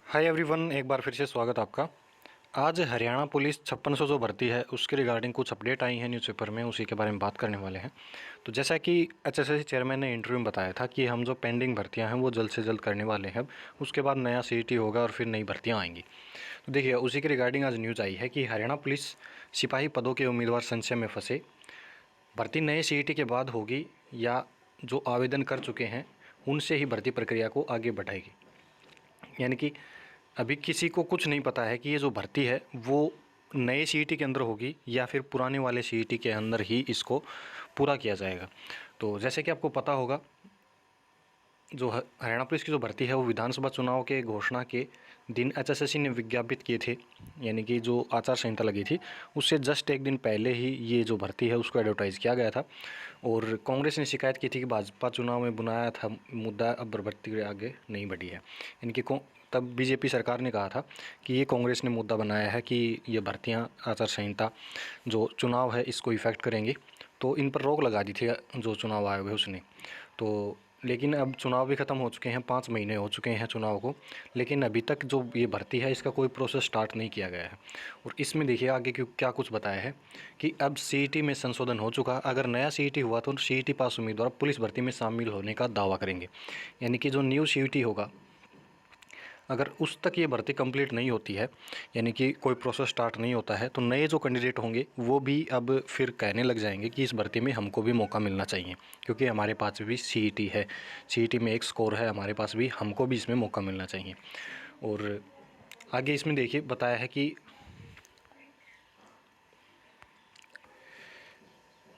Hi everyone, एक बार फिर से स्वागत आपका। आज हरियाणा पुलिस 5600 जो भर्ती है उसके रिगार्डिंग कुछ अपडेट आई है न्यूज़पेपर में, उसी के बारे में बात करने वाले हैं। तो जैसा कि एचएसएससी चेयरमैन ने इंटरव्यू में बताया था कि हम जो पेंडिंग भर्तियां हैं वो जल्द से जल्द करने वाले हैं। उसके बाद नया सीईटी होगा और फिर नई भर्तियाँ आएंगी। तो देखिए, उसी के रिगार्डिंग आज न्यूज़ आई है कि हरियाणा पुलिस सिपाही पदों के उम्मीदवार संशय में फंसे। भर्ती नए सीईटी के बाद होगी या जो आवेदन कर चुके हैं उनसे ही भर्ती प्रक्रिया को आगे बढ़ाएगी। यानी कि अभी किसी को कुछ नहीं पता है कि ये जो भर्ती है वो नए सीईटी के अंदर होगी या फिर पुराने वाले सीईटी के अंदर ही इसको पूरा किया जाएगा। तो जैसे कि आपको पता होगा, जो हरियाणा पुलिस की जो भर्ती है वो विधानसभा चुनाव के घोषणा के दिन एचएसएससी ने विज्ञापित किए थे। यानी कि जो आचार संहिता लगी थी उससे जस्ट एक दिन पहले ही ये जो भर्ती है उसको एडवर्टाइज़ किया गया था। और कांग्रेस ने शिकायत की थी कि भाजपा चुनाव में बुनाया था मुद्दा अब भर्ती के आगे नहीं बढ़ी है। यानी कि तब बीजेपी सरकार ने कहा था कि ये कांग्रेस ने मुद्दा बनाया है कि ये भर्तियाँ आचार संहिता जो चुनाव है इसको इफ़ेक्ट करेंगी, तो इन पर रोक लगा दी थी जो चुनाव आयोग है उसने। तो लेकिन अब चुनाव भी ख़त्म हो चुके हैं, 5 महीने हो चुके हैं चुनाव को, लेकिन अभी तक जो ये भर्ती है इसका कोई प्रोसेस स्टार्ट नहीं किया गया है। और इसमें देखिए आगे क्या कुछ बताया है कि अब सीईटी में संशोधन हो चुका। अगर नया सीईटी हुआ तो सीईटी पास उम्मीदवार पुलिस भर्ती में शामिल होने का दावा करेंगे। यानी कि जो न्यू सीईटी होगा, अगर उस तक ये भर्ती कंप्लीट नहीं होती है, यानी कि कोई प्रोसेस स्टार्ट नहीं होता है, तो नए जो कैंडिडेट होंगे वो भी अब फिर कहने लग जाएंगे कि इस भर्ती में हमको भी मौका मिलना चाहिए, क्योंकि हमारे पास भी सीईटी है, सीईटी में एक स्कोर है हमारे पास भी, हमको भी इसमें मौका मिलना चाहिए। और आगे इसमें देखिए बताया है कि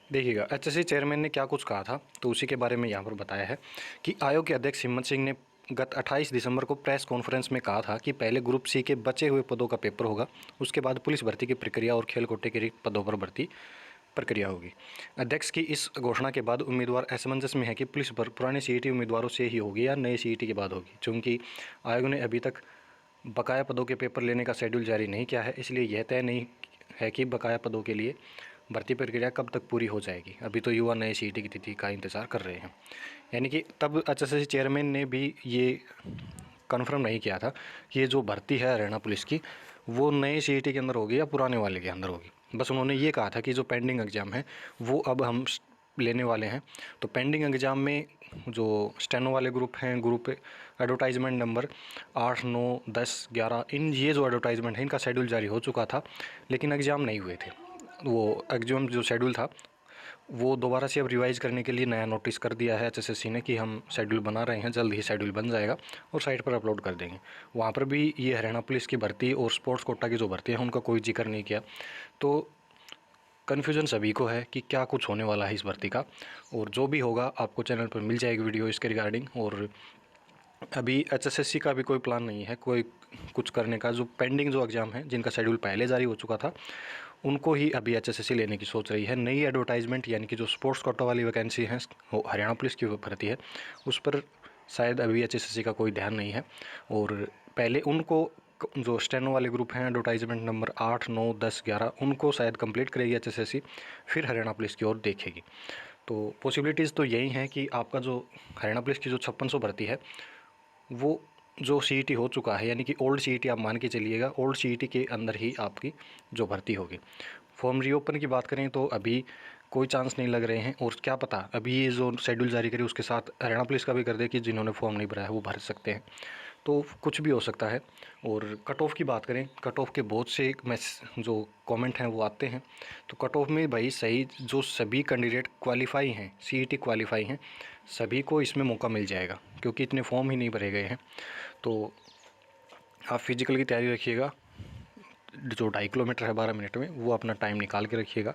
देखिएगा एचएससी चेयरमैन ने क्या कुछ कहा था, तो उसी के बारे में यहाँ पर बताया है कि आयोग के अध्यक्ष हिम्मत सिंह ने गत 28 दिसंबर को प्रेस कॉन्फ्रेंस में कहा था कि पहले ग्रुप सी के बचे हुए पदों का पेपर होगा, उसके बाद पुलिस भर्ती की प्रक्रिया और खेल कोटे के रिक्त पदों पर भर्ती प्रक्रिया होगी। अध्यक्ष की इस घोषणा के बाद उम्मीदवार असमंजस में है कि पुलिस भर्ती पुराने सीईटी उम्मीदवारों से ही होगी या नए सीईटी के बाद होगी। चूँकि आयोग ने अभी तक बकाया पदों के पेपर लेने का शेड्यूल जारी नहीं किया है, इसलिए यह तय नहीं है कि बकाया पदों के लिए भर्ती प्रक्रिया कब तक पूरी हो जाएगी। अभी तो युवा नए सीईटी की तिथि का इंतज़ार कर रहे हैं। यानी कि तब एचएसएससी चेयरमैन ने भी ये कन्फर्म नहीं किया था कि ये जो भर्ती है हरियाणा पुलिस की वो नए सीईटी के अंदर होगी या पुराने वाले के अंदर होगी। बस उन्होंने ये कहा था कि जो पेंडिंग एग्ज़ाम है वो अब हम लेने वाले हैं। तो पेंडिंग एग्ज़ाम में जो स्टेनो वाले ग्रुप हैं, ग्रुप एडवर्टाइजमेंट नंबर 8, 9, 10, 11, इन ये जो एडवर्टाइजमेंट है इनका शेड्यूल जारी हो चुका था, लेकिन एग्ज़ाम नहीं हुए थे। वो एग्ज़ाम जो शेड्यूल था वो दोबारा से अब रिवाइज़ करने के लिए नया नोटिस कर दिया है एचएसएससी ने कि हम शेड्यूल बना रहे हैं, जल्द ही शेड्यूल बन जाएगा और साइट पर अपलोड कर देंगे। वहाँ पर भी ये हरियाणा पुलिस की भर्ती और स्पोर्ट्स कोटा की जो भर्ती है उनका कोई जिक्र नहीं किया। तो कन्फ्यूज़न सभी को है कि क्या कुछ होने वाला है इस भर्ती का, और जो भी होगा आपको चैनल पर मिल जाएगी वीडियो इसके रिगार्डिंग। और अभी एचएसएससी का भी कोई प्लान नहीं है कोई कुछ करने का। जो पेंडिंग जो एग्ज़ाम है जिनका शेड्यूल पहले जारी हो चुका था उनको ही अभी एचएसएससी लेने की सोच रही है। नई एडवर्टाइजमेंट यानी कि जो स्पोर्ट्स कोटा वाली वैकेंसी है हरियाणा पुलिस की भर्ती है उस पर शायद अभी एचएसएससी का कोई ध्यान नहीं है। और पहले उनको जो स्टेनो वाले ग्रुप हैं एडवर्टाइजमेंट नंबर 8, 9, 10, 11 उनको शायद कंप्लीट करेगी एचएसएससी, फिर हरियाणा पुलिस की ओर देखेगी। तो पॉसिबिलिटीज़ तो यही हैं कि आपका जो हरियाणा पुलिस की जो 5600 भर्ती है वो जो सीईटी हो चुका है, यानी कि ओल्ड सीईटी आप मान के चलिएगा, ओल्ड सीईटी के अंदर ही आपकी जो भर्ती होगी। फॉर्म रीओपन की बात करें तो अभी कोई चांस नहीं लग रहे हैं, और क्या पता अभी ये जो शेड्यूल जारी करे उसके साथ हरियाणा पुलिस का भी कर दे कि जिन्होंने फॉर्म नहीं भरा है वो भर सकते हैं। तो कुछ भी हो सकता है। और कट ऑफ की बात करें, कट ऑफ के बहुत से जो कमेंट हैं वो आते हैं। तो कट ऑफ में भाई सही जो सभी कैंडिडेट क्वालिफाई हैं, सीईटी क्वालिफाई हैं, सभी को इसमें मौका मिल जाएगा, क्योंकि इतने फॉर्म ही नहीं भरे गए हैं। तो आप फिजिकल की तैयारी रखिएगा, जो 2.5 किलोमीटर है 12 मिनट में, वो अपना टाइम निकाल के रखिएगा।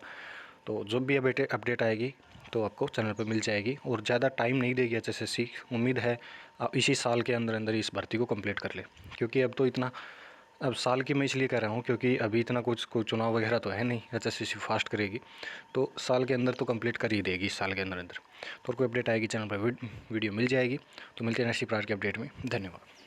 तो जब भी अपडेट आएगी तो आपको चैनल पर मिल जाएगी। और ज़्यादा टाइम नहीं देगी एचएसएससी, उम्मीद है आप इसी साल के अंदर अंदर इस भर्ती को कंप्लीट कर ले। क्योंकि अब तो इतना, अब साल की मैं इसलिए कह रहा हूँ क्योंकि अभी इतना कुछ कोई चुनाव वगैरह तो है नहीं, एचएसएससी फास्ट करेगी, तो साल के अंदर तो कंप्लीट कर ही देगी इस साल के अंदर अंदर। तो कोई अपडेट आएगी चैनल पर वीडियो मिल जाएगी। तो मिलते हैं नेक्स्ट प्रकार के अपडेट में। धन्यवाद।